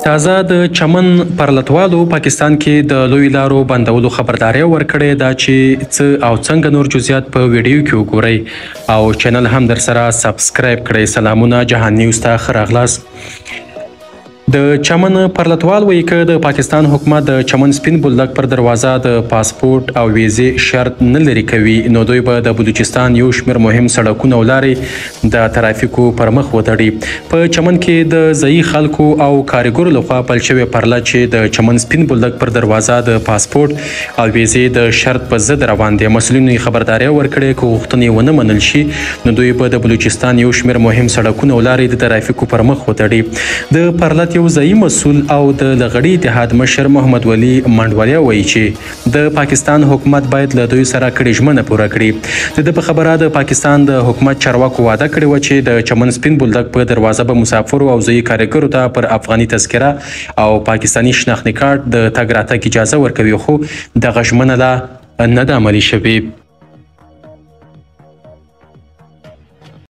تازه د چمن پرلتوالو پاکستان کې د لوی لارو بندولو خبرداری ورکړې ده چې څه او څنګه نور جزئیات په ویډیو کې وګورئ او چینل هم در سره سبسکرایب کړئ. سلامونه جهان نیوز ته ښه راغلاست. د چمن پرلتوال وایي که د پاکستان حکومت د چمن سپین بولدک پر دروازه د پاسپورت او ویزې شرط نه لري کوي نو دوی به د بلوچستان یو شمېر مهم سړکونه او لارې د ترافیکو پر مخ وتړي. په چمن کې د ځایي خلکو او کارګرو لخوا پل شوې پرله چې د چمن سپین بولدک پر دروازه د پاسپورت او ویزې د شرط په ضد روان دي. مسؤلینو یې خبرداری ورکړې که غوښتنې ونه منل شي نو دوی به د بلوچستان یو شمېر مهم سړکونه او لارې د ترافیکو پر مخ وتړي. د پرلت یو ځایي مسؤل او د لغړي اتحاد مشر محمد ولي منډولیا وایي چې د پاکستان حکومت باید له دوی سره کړې ژمنه پوره کړي. د ده په خبره د پاکستان د حکومت چارواکو وعده کړې وه چې د چمن سپین بولدک په دروازه به مسافرو او ځایي کارګرو ته پر افغاني تذکره او پاکستاني شناختي کارت د تګ راتګ اجازه ورکوي، خو دغه ژمنه لا نه ده عملي شوې.